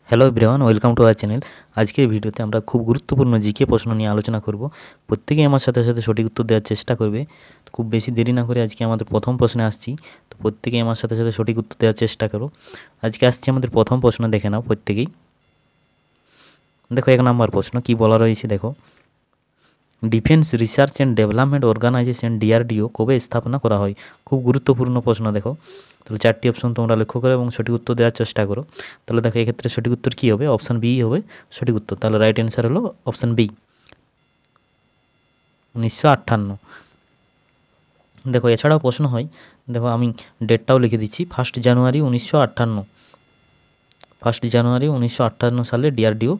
Hello everyone, welcome to our channel. আজকের ভিডিওতে আমরা খুব গুরুত্বপূর্ণ জিকে প্রশ্ন নিয়ে আলোচনা করব। প্রত্যেকেই আমার সাথে সাথে সঠিক উত্তর দেওয়ার চেষ্টা করবে। খুব বেশি দেরি না করে আজকে আমাদের প্রথম প্রশ্নে আসছি। তো প্রত্যেকেই আমার সাথে সাথে সঠিক উত্তর দেওয়ার চেষ্টা করো। আজকে আসছি আমাদের প্রথম প্রশ্ন, দেখে নাও প্রত্যেকেই। দেখো 1 নম্বর প্রশ্ন কি বলা রয়েছে, দেখো defence research and development organisation DRDO কবে স্থাপনা করা হয়? খুব গুরুত্বপূর্ণ প্রশ্ন। দেখো তাহলে 4টি অপশন তোমরা লক্ষ্য করো এবং সঠিক উত্তর দেওয়ার চেষ্টা করো। তাহলে দেখো এক্ষেত্রে সঠিক উত্তর কী হবে? অপশান বি হবে সঠিক উত্তর। তাহলে রাইট অ্যান্সার হলো অপশান বি, 1958। দেখো এছাড়াও প্রশ্ন হয়, দেখো আমি ডেটটাও লিখে দিচ্ছি, 1 জানুয়ারি 1958। 1 জানুয়ারি 1958 সালে ডিআরডিও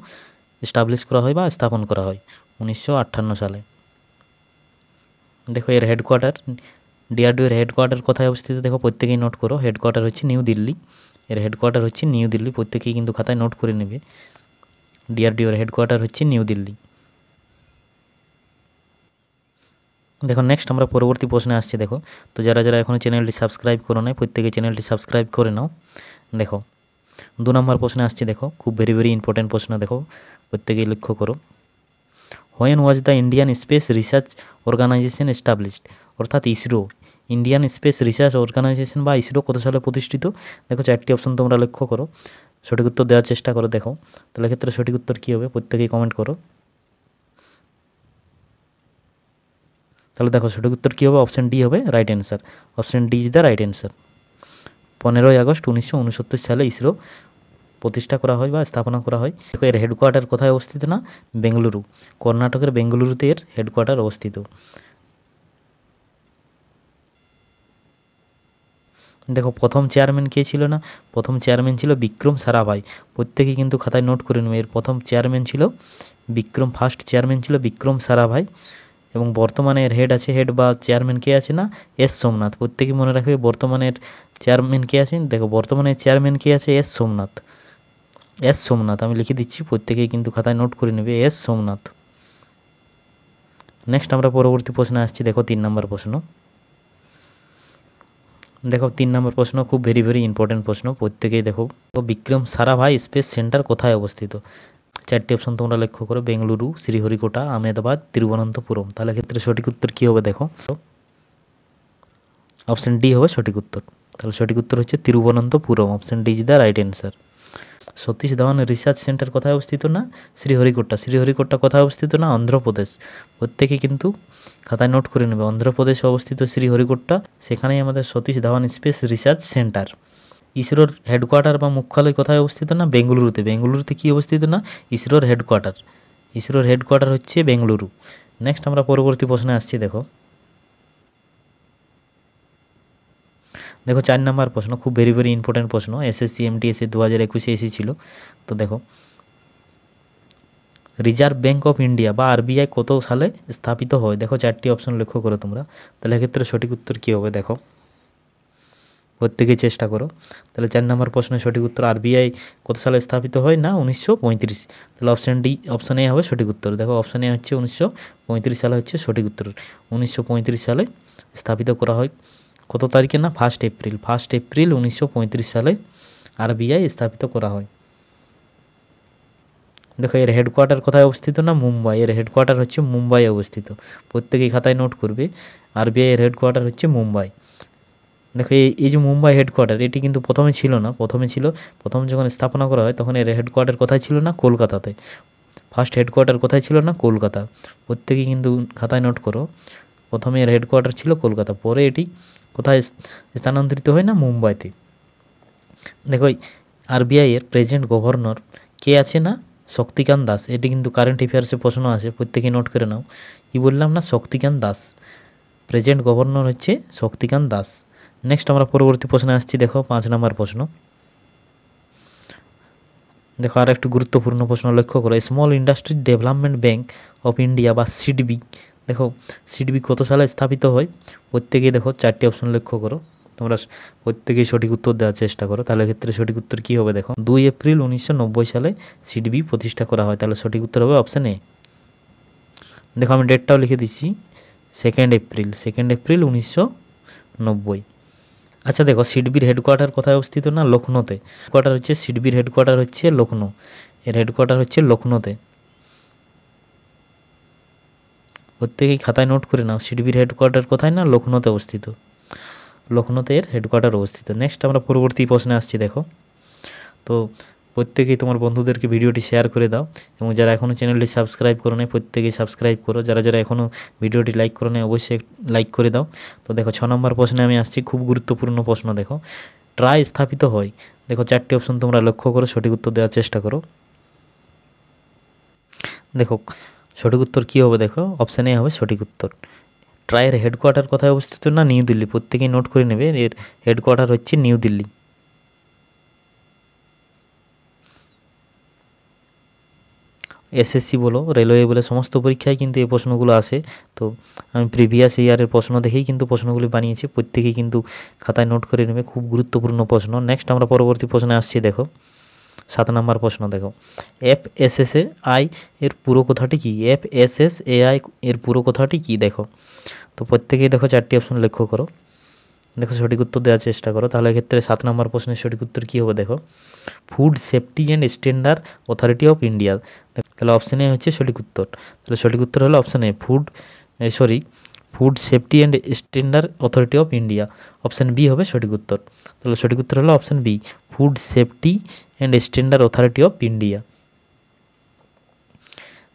এস্টাবলিশ করা হয় বা স্থাপন করা হয় 1958 সালে। দেখো এর হেডকোয়ার্টার, ডিআরডিওর হেডকোয়ার্টার কোথায় অবস্থিত? দেখো প্রত্যেকেই নোট করো, হেডকোয়ার্টার হচ্ছে নিউ দিল্লি। এর হেডকোয়ার্টার হচ্ছে নিউ দিল্লি, প্রত্যেকেই কিন্তু খাতায় নোট করে নেবে। ডিআরডিওর হেডকোয়ার্টার হচ্ছে নিউ দিল্লি। দেখো নেক্সট আমরা পরবর্তী প্রশ্নে আসছি। দেখো তো যারা যারা এখনও চ্যানেলটি সাবস্ক্রাইব করো নাই, প্রত্যেকে চ্যানেলটি সাবস্ক্রাইব করে নাও। দেখো 2 নম্বর প্রশ্নে আসছে, দেখো খুব ভেরি ইম্পর্টেন্ট প্রশ্ন। দেখো প্রত্যেকেই লক্ষ্য করো, when was the Indian space research Organisation established? অর্থাৎ ISRO, Indian space research Organisation বা ইসরো কত সালে প্রতিষ্ঠিত? দেখো 4টি অপশন তোমরা লক্ষ্য করো, সঠিক উত্তর দেওয়ার চেষ্টা করো। দেখো তাহলে ক্ষেত্রে সঠিক উত্তর কী হবে? প্রত্যেকেই কমেন্ট করো। তাহলে দেখো সঠিক উত্তর কী হবে? অপশান ডি হবে right answer. Option D is the right answer. 15ই আগস্ট 1969 সালে ইসরো প্রতিষ্ঠা করা হয় বা স্থাপনা করা হয়। এর হেডকোয়ার্টার কোথায় অবস্থিত? না বেঙ্গালুরু, কর্ণাটকের বেঙ্গালুরুতে এর হেডকোয়ার্টার অবস্থিত। দেখো প্রথম চেয়ারম্যান কে ছিল? না প্রথম চেয়ারম্যান ছিল বিক্রম সারাভাই। প্রত্যেকেই কিন্তু খাতায় নোট করে নেবে, এর প্রথম চেয়ারম্যান ছিল বিক্রম, ফার্স্ট চেয়ারম্যান ছিল বিক্রম সারাভাই। এবং বর্তমানে এর হেড আছে, হেড বা চেয়ারম্যান কে আছে? না এস সোমনাথ। প্রত্যেকেই মনে রাখবে বর্তমানের চেয়ারম্যান কে আছেন। দেখো বর্তমানে চেয়ারম্যান কে আছে? এস সোমনাথ। এস সোমনাথ আমি লিখে দিচ্ছি, প্রত্যেকেই কিন্তু খাতায় নোট করে নেবে, এস সোমনাথ। নেক্সট আমরা পরবর্তী প্রশ্নে আসছি। দেখো 3 নম্বর প্রশ্ন। দেখো 3 নম্বর প্রশ্ন খুব ভেরি ইম্পর্টেন্ট প্রশ্ন, প্রত্যেকেই দেখো। তো বিক্রম সারাভাই স্পেস সেন্টার কোথায় অবস্থিত? 4টি অপশন তোমরা লক্ষ্য করো, বেঙ্গালুরু, শ্রীহরিকোটা, আহমেদাবাদ, তিরুবনন্তপুরম। তাহলে ক্ষেত্রে সঠিক উত্তর কী হবে? দেখো অপশান ডি হবে সঠিক উত্তর। তাহলে সঠিক উত্তর হচ্ছে Thiruvananthapuram. Option D is the right answer. Satish Dhawan research centre কোথায় অবস্থিত? না শ্রীহরিকোটা। শ্রীহরিকোটা কোথায় অবস্থিত? না অন্ধ্রপ্রদেশ। প্রত্যেকে কিন্তু খাতায় নোট করে নেবে, অন্ধ্রপ্রদেশে অবস্থিত শ্রীহরিকোটা, সেখানেই আমাদের Satish Dhawan space research centre. ইসরোর হেডকোয়ার্টার বা মুখ্যালয় কোথায় অবস্থিত? না বেঙ্গালুরুতে। বেঙ্গালুরুতে কী অবস্থিত? না ইসরোর হেডকোয়ার্টার। ইসরোর হেডকোয়ার্টার হচ্ছে বেঙ্গালুরু। নেক্সট আমরা পরবর্তী প্রশ্নে আসছি। দেখো দেখো 4 নম্বর প্রশ্ন খুব ভেরি ইম্পর্টেন্ট প্রশ্ন, এসএসসি এমটিএসসি 2021 এসেছিল। তো দেখো রিজার্ভ ব্যাঙ্ক অফ ইন্ডিয়া বা আরবিআই কত সালে স্থাপিত হয়? দেখো 4টি অপশন লক্ষ্য করো তোমরা, তাহলে এক্ষেত্রে সঠিক উত্তর কী হবে? দেখো প্রত্যেকেই চেষ্টা করো। তাহলে 4 নম্বর প্রশ্নের সঠিক উত্তর, আরবিআই কত সালে স্থাপিত হয়? না 1935। তাহলে অপশান ডি, অপশান এ হবে সঠিক উত্তর। দেখো অপশান এ হচ্ছে 1935 সালে হচ্ছে সঠিক উত্তর। 1935 সালে স্থাপিত করা হয়। কত তারিখে? না 1 এপ্রিল। 1 এপ্রিল 1935 সালে আরবিআই স্থাপিত করা হয়। দেখো এর হেডকোয়ার্টার কোথায় অবস্থিত? না মুম্বাই। এর হেডকোয়ার্টার হচ্ছে মুম্বাই অবস্থিত। প্রত্যেকেই খাতায় নোট করবে, আরবিআই এর হেডকোয়ার্টার হচ্ছে মুম্বাই। দেখো এই যে মুম্বাই হেডকোয়ার্টার, এটি কিন্তু প্রথমে ছিল না, প্রথমে ছিল, প্রথম যখন স্থাপনা করা হয় তখন এর হেডকোয়ার্টার কোথায় ছিল? না কলকাতাতে। ফার্স্ট হেডকোয়ার্টার কোথায় ছিল? না কলকাতা। প্রত্যেকেই কিন্তু খাতায় নোট করো, প্রথমে এর হেডকোয়ার্টার ছিল কলকাতা, পরে এটি কোথায় স্থানান্তরিত হয়? না মুম্বাইতে। দেখো আরবিআই এর প্রেজেন্ট গভর্নর কে আছে? না শক্তিকান্ত দাস। এটি কিন্তু কারেন্ট অ্যাফেয়ার্সে প্রশ্ন আছে, প্রত্যেকেই নোট করে নাও। কি বললাম? না শক্তিকান্ত দাস। প্রেজেন্ট গভর্নর হচ্ছে শক্তিকান্ত দাস। নেক্সট আমরা পরবর্তী প্রশ্নে আসছি। দেখো 5 নম্বর প্রশ্ন। দেখো আর একটু গুরুত্বপূর্ণ প্রশ্ন লক্ষ্য করো, small industry development bank of India বা সিডবি, দেখো সিডবি কত সালে স্থাপিত হয়? প্রত্যেকেই দেখো 4টি অপশন লক্ষ্য করো, তোমরা প্রত্যেকেই সঠিক উত্তর দেওয়ার চেষ্টা করো। তাহলে ক্ষেত্রে সঠিক উত্তর কী হবে? দেখো 2 এপ্রিল 1990 সালে সিডবি প্রতিষ্ঠা করা হয়। তাহলে সঠিক উত্তর হবে অপশান এ। দেখো আমি ডেটটাও লিখে দিচ্ছি, 2 এপ্রিল 1990। আচ্ছা দেখো, সিডবির হেডকোয়ার্টার কোথায় অবস্থিত না? লখনৌতে। হেডকোয়ার্টার হচ্ছে সিডবির হেডকোয়ার্টার হচ্ছে লখনৌ, এর হেডকোয়ার্টার হচ্ছে লখনৌতে। প্রত্যেকেই খাতায় নোট করে নাও, সিডবির হেডকোয়ার্টার কোথায় না? লখনৌতে অবস্থিত। লখনৌতে এর হেডকোয়ার্টার অবস্থিত। নেক্সট আমরা পরবর্তী প্রশ্নে আসছি। দেখো, তো প্রত্যেকেই তোমার বন্ধুদেরকে ভিডিওটি শেয়ার করে দাও, এবং যারা এখনও চ্যানেলটি সাবস্ক্রাইব করো নাই প্রত্যেকেই সাবস্ক্রাইব করো। যারা যারা এখনও ভিডিওটি লাইক করো নাই অবশ্যই লাইক করে দাও। তো দেখো 6 নম্বর প্রশ্নে আমি আসছি, খুব গুরুত্বপূর্ণ প্রশ্ন। দেখো, ট্রাই স্থাপিত হয়। দেখো 4টি অপশন তোমরা লক্ষ্য করো, সঠিক উত্তর দেওয়ার চেষ্টা করো। দেখো সঠিক উত্তর কী হবে? দেখো অপশান এ হবে সঠিক উত্তর। ট্রাইয়ের হেডকোয়ার্টার কোথায় অবস্থিত না? নিউ দিল্লি। প্রত্যেকেই নোট করে নেবে, এর হেডকোয়ার্টার হচ্ছে নিউ দিল্লি। এসএসসি বলো, রেলওয়ে বলে সমস্ত পরীক্ষায় কিন্তু এই প্রশ্নগুলো আসে। তো আমি প্রিভিয়াস ইয়ারের প্রশ্ন দেখেই কিন্তু প্রশ্নগুলি বানিয়েছি, প্রত্যেকেই কিন্তু খাতায় নোট করে নেবে, খুব গুরুত্বপূর্ণ প্রশ্ন। নেক্সট আমরা পরবর্তী প্রশ্নে আসছি। দেখো 7 নম্বর প্রশ্ন। দেখো, এফএসএসএআই এর পুরো কথাটি কী? এফএসএসএআই এর পুরো কথাটি কী? দেখো, তো প্রত্যেকেই দেখো 4টি অপশন লক্ষ্য করো, দেখো সঠিক উত্তর দেওয়ার চেষ্টা করো। তাহলে এক্ষেত্রে 7 নম্বর প্রশ্নের সঠিক উত্তর কী হবে? দেখো, food safety and standard authority of India. তাহলে অপশান এ হচ্ছে সঠিক উত্তর। তাহলে সঠিক উত্তর হলো option A, food safety and standard authority of India. Option B হবে সঠিক উত্তর। তাহলে সঠিক উত্তর হলো option B, food safety and standard authority of India.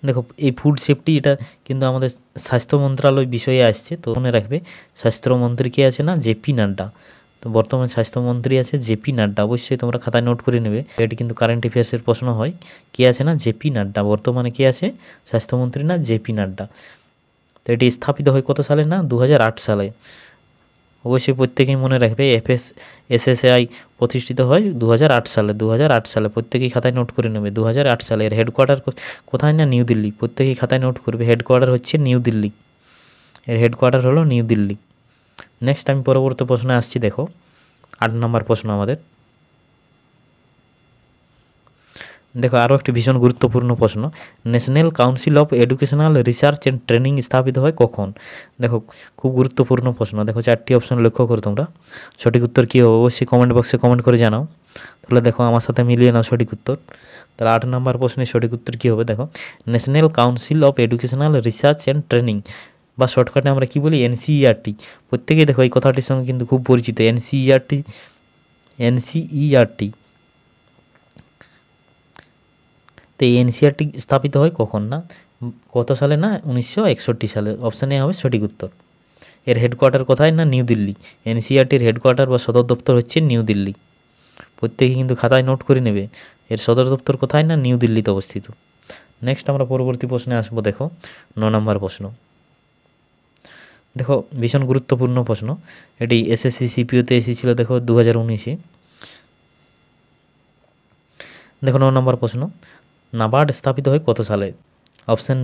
দেখো এই ফুড সেফটি, এটা কিন্তু আমাদের স্বাস্থ্য মন্ত্রণালয় বিষয়ে আসছে। তো মনে রাখবে, স্বাস্থ্যমন্ত্রী কে আছে না? জেপি নাড্ডা। তো বর্তমান স্বাস্থ্যমন্ত্রী আছে জেপি নাড্ডা, অবশ্যই তোমরা খাতায় নোট করে নেবে, এটি কিন্তু কারেন্ট অ্যাফেয়ার্সের প্রশ্ন হয়। কে আছে না? জেপি নাড্ডা। বর্তমানে কে আছে? স্বাস্থ্যমন্ত্রী না, জেপি নাড্ডা। তো এটি স্থাপিত হয় কত সালে না? 2008 সালে। অবশ্যই প্রত্যেকেই মনে রাখবে, এসএসএআই প্রতিষ্ঠিত হয় 2008 সালে। 2008 সালে প্রত্যেকেই খাতায় নোট করে নেবে, 2008 সালে। এর হেডকোয়ার্টার কোথায় না? নিউ দিল্লি। প্রত্যেকেই খাতায় নোট করবে, হেডকোয়ার্টার হচ্ছে নিউ দিল্লি। এর হেডকোয়ার্টার হলো নিউ দিল্লি। নেক্সট আমি পরবর্তী প্রশ্নে আসছি। দেখো 8 নম্বর প্রশ্ন আমাদের। দেখো আরও একটি ভীষণ গুরুত্বপূর্ণ প্রশ্ন, national council of educational research and training স্থাপিত হয় কখন? দেখো খুব গুরুত্বপূর্ণ প্রশ্ন। দেখো 4টি অপশন লক্ষ্য করো তোমরা, সঠিক উত্তর কী হবে অবশ্যই কমেন্ট বক্সে কমেন্ট করে জানাও। তাহলে দেখো আমার সাথে মিলিয়ে নাও সঠিক উত্তর। তাহলে 8 নম্বর প্রশ্নের সঠিক উত্তর কী হবে? দেখো, national council of educational research and training, বা শর্টকাটে আমরা কী বলি? এনসিইআরটি। প্রত্যেকেই দেখো এই কথাটির সঙ্গে কিন্তু খুব পরিচিত, এনসিইআরটি। এনসিইআরটি। তো এই এনসিইআরটি স্থাপিত হয় কখন না? কত সালে না? 1961 সালে। অপশান এ হবে সঠিক উত্তর। এর হেডকোয়ার্টার কোথায় না? নিউ দিল্লি। এনসিইআরটির হেডকোয়ার্টার বা সদর দপ্তর হচ্ছে নিউ দিল্লি। প্রত্যেকে কিন্তু খাতায় নোট করে নেবে, এর সদর দপ্তর কোথায় না? নিউ দিল্লিতে অবস্থিত। নেক্সট আমরা পরবর্তী প্রশ্নে আসবো। দেখো 9 নম্বর প্রশ্ন। দেখো ভীষণ গুরুত্বপূর্ণ প্রশ্ন, এটি এসএসসি সিপিওতে এসেছিল। দেখো 2019-এ। দেখো 9 নম্বর প্রশ্ন, নাবার্ড স্থাপিত হয় কত সালে? অপশান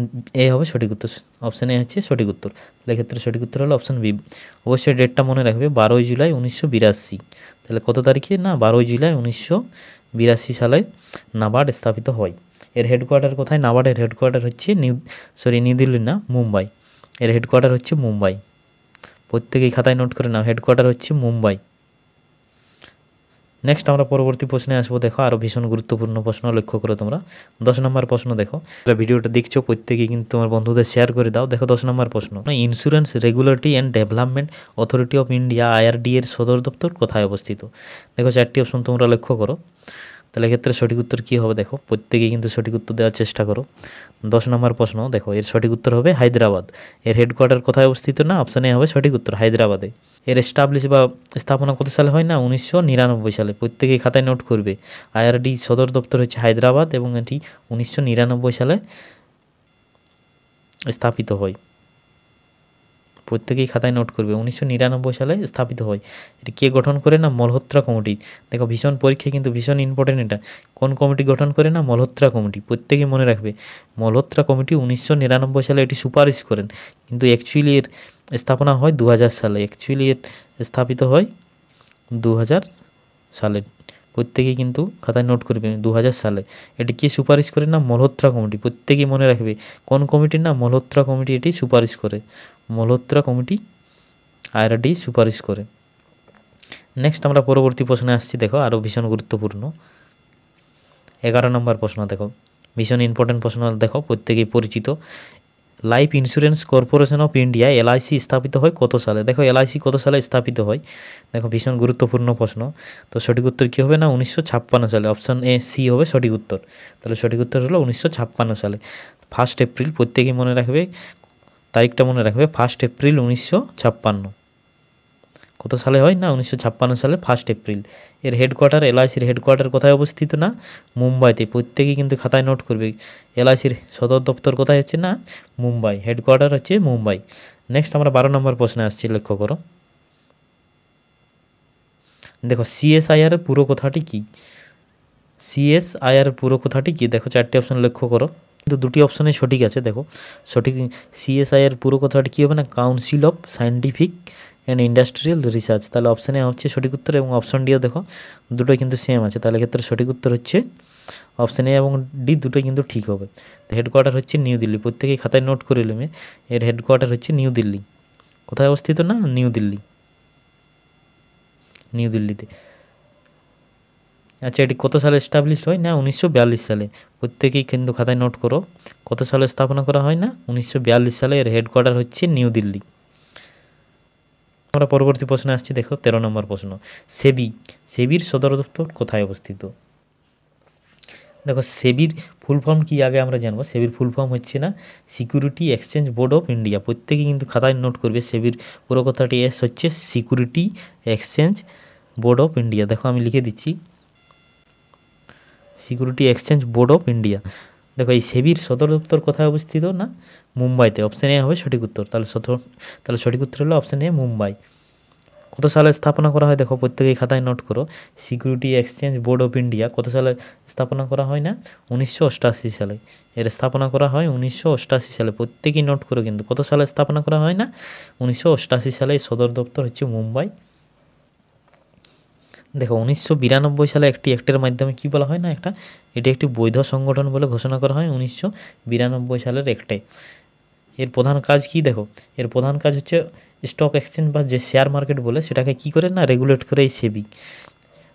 এ হবে সঠিক উত্তর। অপশান এ হচ্ছে সঠিক উত্তর। তাহলে এক্ষেত্রে সঠিক উত্তর হলো অপশান বি। অবশ্যই ডেটটা মনে রাখবে, 12 জুলাই 1982। তাহলে কত তারিখে না? 12 জুলাই 1982 সালে নাবার্ড স্থাপিত হয়। এর হেডকোয়ার্টার কোথায়? নাবার্ডের হেডকোয়ার্টার হচ্ছে নিউ দিল্লি না, মুম্বাই। এর হেডকোয়ার্টার হচ্ছে মুম্বাই। প্রত্যেকেই খাতায় নোট করে নাও, হেডকোয়ার্টার হচ্ছে মুম্বাই। নেক্সট আমরা পরবর্তী প্রশ্নে আসবো। দেখো আরও ভীষণ গুরুত্বপূর্ণ প্রশ্ন লক্ষ্য করো তোমরা। 10 নম্বর প্রশ্ন। দেখো ভিডিওটা দেখছো প্রত্যেকেই কিন্তু তোমার বন্ধুদের শেয়ার করে দাও। দেখো 10 নম্বর প্রশ্ন, insurance regulatory and development authority of India IRD এর সদর দপ্তর কোথায় অবস্থিত? দেখো 4টি অপশন তোমরা লক্ষ্য করো। তাহলে এক্ষেত্রে সঠিক উত্তর কী হবে? দেখো প্রত্যেকেই কিন্তু সঠিক উত্তর দেওয়ার চেষ্টা করো। 10 নম্বর প্রশ্ন। দেখো এর সঠিক উত্তর হবে হায়দ্রাবাদ। এর হেডকোয়ার্টার কোথায় অবস্থিত না? অপশান এ হবে সঠিক উত্তর, হায়দ্রাবাদে। এর এস্টাবলিশ বা স্থাপনা কত সালে হয় না? 1999 সালে। প্রত্যেকেই খাতায় নোট করবে, আইআরডি সদর দপ্তর হচ্ছে হায়দ্রাবাদ এবং এটি 1999 সালে স্থাপিত হয়। প্রত্যেকেই খাতায় নোট করবে, 1999 সালে স্থাপিত হয়। এটি কে গঠন করে না? মলহোত্রা কমিটি। দেখো ভীষণ পরীক্ষায় কিন্তু ভীষণ ইম্পর্টেন্ট এটা। কোন কমিটি গঠন করে না? মলহোত্রা কমিটি। প্রত্যেকেই মনে রাখবে, মলহোত্রা কমিটি 1999 সালে এটি সুপারিশ করেন, কিন্তু অ্যাকচুয়ালি এর স্থাপনা হয় 2000 সালে। অ্যাকচুয়ালি এর স্থাপিত হয় 2000 সালে। প্রত্যেকেই কিন্তু খাতায় নোট করবে 2000 সালে। এটি কে সুপারিশ করে না? মলহোত্রা কমিটি। প্রত্যেকেই মনে রাখবে কোন কমিটির না? মলহোত্রা কমিটি এটি সুপারিশ করে। মলহোত্রা কমিটি আইআরডি সুপারিশ করে। নেক্সট আমরা পরবর্তী প্রশ্নে আসছি, দেখো আরও ভীষণ গুরুত্বপূর্ণ 11 নম্বর প্রশ্ন। দেখো ভীষণ ইম্পর্টেন্ট প্রশ্ন, দেখো প্রত্যেকেই পরিচিত। Life insurance corporation of India LIC স্থাপিত হয় কত সালে? দেখো এলআইসি কত সালে স্থাপিত হয়, দেখো ভীষণ গুরুত্বপূর্ণ প্রশ্ন। তো সঠিক উত্তর কী হবে না 1956 সালে, অপশান এ সি হবে সঠিক উত্তর। তাহলে সঠিক উত্তর হলো 1956 সালে। 1 এপ্রিল, প্রত্যেকেই মনে রাখবে, তারিখটা মনে রাখবে, 1 এপ্রিল 1956। কত সালে হয় না 1956 সালে 1 এপ্রিল। এর হেডকোয়ার্টার, এলআইসির হেডকোয়ার্টার কোথায় অবস্থিত না মুম্বাইতে। প্রত্যেকেই কিন্তু খাতায় নোট করবে, এলআইসির সদর দপ্তর কোথায় হচ্ছে না মুম্বাই, হেডকোয়ার্টার হচ্ছে মুম্বাই। নেক্সট আমরা 12 নম্বর প্রশ্নে আসছি, লক্ষ্য করো। দেখো সিএসআইআর এর পুরো কথাটি কি? সিএসআইআর পুরো কথাটি কি? দেখো 4টি অপশন লক্ষ্য করো, কিন্তু 2টি অপশনই সঠিক আছে। দেখো সঠিক সিএসআইআর পুরো কথাটি কী হবে না council of scientific and industrial research. তাহলে অপশান এ হচ্ছে সঠিক উত্তর, এবং অপশান ডিও দেখো দুটোই কিন্তু সেম আছে। তাহলে ক্ষেত্রে সঠিক উত্তর হচ্ছে অপশান এ এবং ডি, দুটোই কিন্তু ঠিক হবে। তো হেডকোয়ার্টার হচ্ছে নিউ দিল্লি, প্রত্যেকেই খাতায় নোট করে নেবে। এর হেডকোয়ার্টার হচ্ছে নিউ দিল্লি। কোথায় অবস্থিত না নিউ দিল্লি, নিউ দিল্লিতে। আচ্ছা, এটি কত সালে এস্টাবলিশ হয় না 1942 সালে। প্রত্যেকেই কিন্তু খাতায় নোট করো, কত সালে স্থাপনা করা হয় না 1942 সালে। এর হেডকোয়ার্টার হচ্ছে নিউ দিল্লি। আমরা পরবর্তী প্রশ্নে আসছি, দেখো 13 নম্বর প্রশ্ন। সেবি, সেবির সদর দপ্তর কোথায় অবস্থিত? দেখো সেবির ফুল ফর্ম কি আগে আমরা জানবো। সেবির ফুল ফর্ম হচ্ছে না security exchange board of India. প্রত্যেকেই কিন্তু খাতায় নোট করবে, সেবির পুরো কথাটি এস হচ্ছে security exchange board of India. দেখো আমি লিখে দিচ্ছি, security exchange board of India. দেখো এই সেবির সদর দপ্তর কোথায় অবস্থিত না মুম্বাইতে, অপশান এ হবে সঠিক উত্তর। তাহলে সঠিক উত্তর হলো অপশান এ মুম্বাই। কত সালে স্থাপনা করা হয়? দেখো প্রত্যেকেই খাতায় নোট করো, security exchange board of India কত সালে স্থাপনা করা হয় না 1988 সালে। এর স্থাপনা করা হয় 1988 সালে। প্রত্যেকেই নোট করো কিন্তু কত সালে স্থাপনা করা হয় না 1988 সালে। সদর দপ্তর হচ্ছে মুম্বাই। দেখো 1992 সালে একটি অ্যাক্টের মাধ্যমে কি বলা হয় না এটি একটি বৈধ সংগঠন বলে ঘোষণা করা হয় 1992 সালের অ্যাক্টে। এর প্রধান কাজ কি? দেখো এর প্রধান কাজ হচ্ছে স্টক এক্সচেঞ্জ বা যে শেয়ার মার্কেট বলে সেটাকে কি করে না রেগুলেট করে এই সেবি।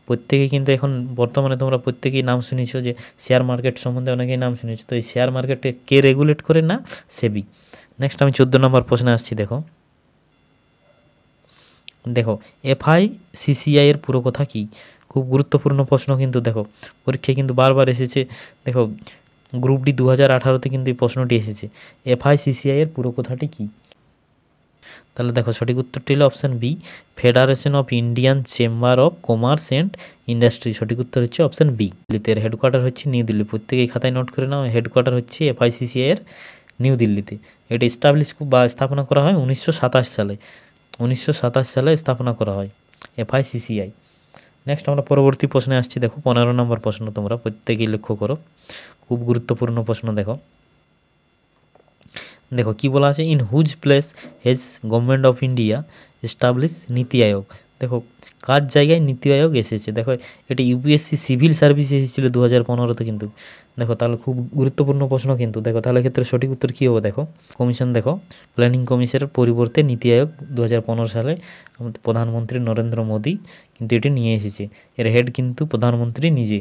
প্রত্যেকেই কিন্তু এখন বর্তমানে তোমরা প্রত্যেকেই নাম শুনেছো যে শেয়ার মার্কেট সম্বন্ধে অনেকেই নাম শুনেছো। তো এই শেয়ার মার্কেটে কে রেগুলেট করে না সেবি। নেক্সট আমি 14 নম্বর প্রশ্নে আসছি, দেখো দেখো এফআইসিসিআই এর পুরো কথা কি? খুব গুরুত্বপূর্ণ প্রশ্ন কিন্তু, দেখো পরীক্ষায় কিন্তু বারবার এসেছে। দেখো গ্রুপ ডি 2018-তে কিন্তু এই প্রশ্নটি এসেছে, এফআইসিসিআই এর পুরো কথাটি কি? তাহলে দেখো সঠিক উত্তরটি হলো option B, federation of Indian chamber of commerce and industry. সঠিক উত্তর হচ্ছে অপশান বি। দিল্লিতে, এর হেডকোয়ার্টার হচ্ছে নিউ দিল্লি। প্রত্যেকেই খাতায় নোট করে নাও, হেডকোয়ার্টার হচ্ছে এফআইসিসিআই এর নিউ দিল্লিতে। এটি এস্টাবলিশ বা স্থাপনা করা হয় 1927 সালে। 1927 সালে স্থাপনা করা হয় এফআইসিসিআই। নেক্সট আমরা পরবর্তী প্রশ্নে আসছি, দেখো 15 নম্বর প্রশ্ন। তোমরা প্রত্যেকেই লক্ষ্য করো, খুব গুরুত্বপূর্ণ প্রশ্ন। দেখো দেখো কি বলা আছে, in whose place has government of India establish NITI Aayog. দেখো কার জায়গায় নীতি আয়োগ এসেছে? দেখো এটি ইউপিএসসি সিভিল সার্ভিস এসেছিলো 2015-তে কিন্তু। দেখো তাহলে খুব গুরুত্বপূর্ণ প্রশ্ন কিন্তু। দেখো তাহলে ক্ষেত্রে সঠিক উত্তর কী হবে? দেখো কমিশন, দেখো প্ল্যানিং কমিশনের পরিবর্তে নীতি আয়োগ 2015 সালে প্রধানমন্ত্রী নরেন্দ্র মোদী কিন্তু এটি নিয়ে এসেছে। এর হেড কিন্তু প্রধানমন্ত্রী নিজে।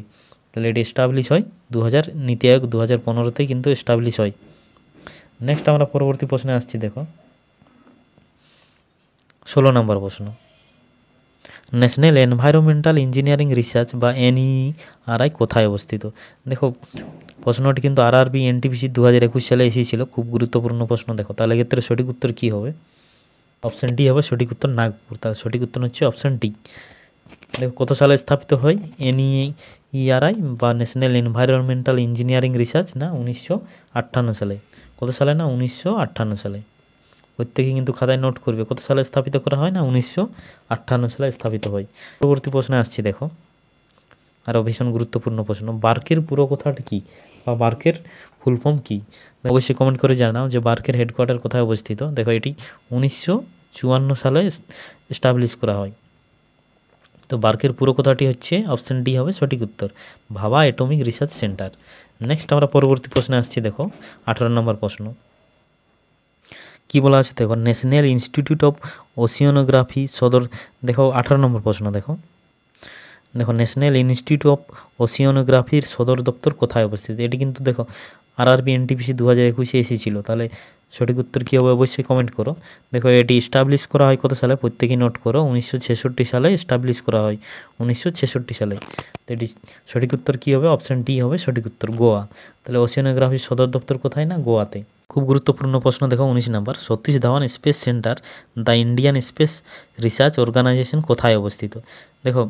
তাহলে এটি এস্টাবলিশ হয় নীতি আয়োগ 2015-তেই কিন্তু এস্টাবলিশ হয়। নেক্সট আমরা পরবর্তী প্রশ্নে আসছি, দেখো 16 নম্বর প্রশ্ন। ন্যাশনাল এনভায়রনমেন্টাল ইঞ্জিনিয়ারিং রিসার্চ বা এনইআরআই কোথায় অবস্থিত? দেখো প্রশ্নটি কিন্তু আরআরবি এনটিপিসি 2021 সালে এসেছিল, খুব গুরুত্বপূর্ণ প্রশ্ন। দেখো তাহলে ক্ষেত্রে সঠিক উত্তর কী হবে? অপশান ডি হবে সঠিক উত্তর, নাগপুর। তাহলে সঠিক উত্তর হচ্ছে অপশান ডি। দেখো কত সালে স্থাপিত হয় এনইআরআই বা ন্যাশনাল এনভায়রনমেন্টাল ইঞ্জিনিয়ারিং রিসার্চ না 1958 সালে। কত সালে না 1958 সালে। প্রত্যেকে কিন্তু খাতায় নোট করবে কত সালে স্থাপিত করা হয় না 1958 সালে স্থাপিত হয়। পরবর্তী প্রশ্নে আসছি, দেখো আরও ভীষণ গুরুত্বপূর্ণ প্রশ্ন, বার্কের পুরো কথাটা কি বা বার্কের ফুল ফর্ম কী? অবশ্যই কমেন্ট করে জানাও যে বার্কের হেডকোয়ার্টার কোথায় অবস্থিত। দেখো এটি 1954 সালে এস্টাবলিশ করা হয়। তো বার্কের পুরো কথাটি হচ্ছে অপশান ডি হবে সঠিক উত্তর, ভাবা অ্যাটমিক রিসার্চ সেন্টার। নেক্সট আমরা পরবর্তী প্রশ্নে আসছি, দেখো 18 নম্বর প্রশ্ন। কি বলা আছে দেখো, ন্যাশনাল ইনস্টিটিউট অফ ওশিয়ানোগ্রাফি সদর, দেখো 18 নম্বর প্রশ্ন দেখো, দেখো ন্যাশনাল ইনস্টিটিউট অফ ওশিয়ানোগ্রাফির সদর দপ্তর কোথায় অবস্থিত। এটি কিন্তু দেখো আরআরবি এনটিপিসি 2021-এ এসেছিলো। তাহলে সঠিক উত্তর কী হবে অবশ্যই কমেন্ট করো। দেখো এটি এস্টাবলিশ করা হয় কত সালে, প্রত্যেকেই নোট করো, 1966 সালে এস্টাবলিশ করা হয়, 1966 সালে। তো এটি সঠিক উত্তর কী হবে, অপশান ডি হবে সঠিক উত্তর, গোয়া। তাহলে ওশিয়ানোগ্রাফির সদর দপ্তর কোথায় না, গোয়াতে। খুব গুরুত্বপূর্ণ প্রশ্ন দেখো 19 number, Satish Dhawan space centre the Indian space research organisation কোথায় অবস্থিত। দেখো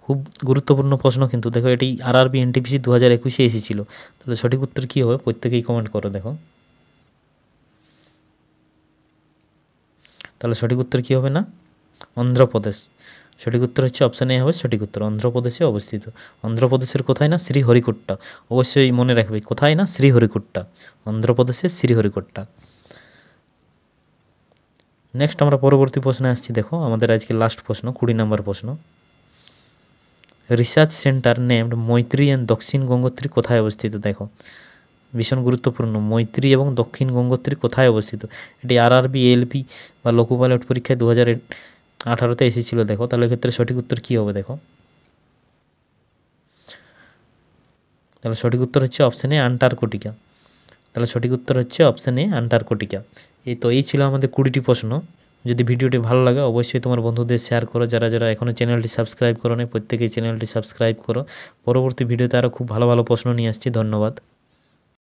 খুব গুরুত্বপূর্ণ প্রশ্ন কিন্তু, দেখো এটি আরআরবি এনটিপিসি 2021-এ এসেছিলো। তাহলে সঠিক উত্তর কী হবে প্রত্যেকেই কমেন্ট করো দেখো। তাহলে সঠিক উত্তর কী হবে না, অন্ধ্রপ্রদেশ। সঠিক উত্তর হচ্ছে অপশান এ হবে সঠিক উত্তর, অন্ধ্রপ্রদেশে অবস্থিত। অন্ধ্রপ্রদেশের কোথায় না, শ্রীহরিকোট্টা। অবশ্যই মনে রাখবে কোথায় না, শ্রীহরিকোট্টা, অন্ধ্রপ্রদেশের শ্রীহরিকোট্টা। নেক্সট আমরা পরবর্তী প্রশ্নে আসছি, দেখো আমাদের আজকে লাস্ট প্রশ্ন 20 নম্বর প্রশ্ন, রিসার্চ সেন্টার নেমড মৈত্রী অ্যান্ড দক্ষিণ গঙ্গোত্রী কোথায় অবস্থিত। দেখো ভীষণ গুরুত্বপূর্ণ, মৈত্রী এবং দক্ষিণ গঙ্গোত্রী কোথায় অবস্থিত। এটি আরআরবি এলপি বা লোকো পাইলট পরীক্ষায় 2018-তে এসেছিলো। দেখো তাহলে ক্ষেত্রে সঠিক উত্তর কী হবে দেখো, তাহলে সঠিক উত্তর হচ্ছে অপশান এ আন্টার্কটিকা। তাহলে সঠিক উত্তর হচ্ছে অপশান এ আন্টার্কটিকা। এই ছিল আমাদের 20টি প্রশ্ন। যদি ভিডিওটি ভালো লাগে অবশ্যই তোমার বন্ধুদের শেয়ার করো, যারা যারা এখনও চ্যানেলটি সাবস্ক্রাইব করো না প্রত্যেকেই চ্যানেলটি সাবস্ক্রাইব করো। পরবর্তী ভিডিওতে আরও খুব ভালো ভালো প্রশ্ন নিয়ে আসছি। ধন্যবাদ।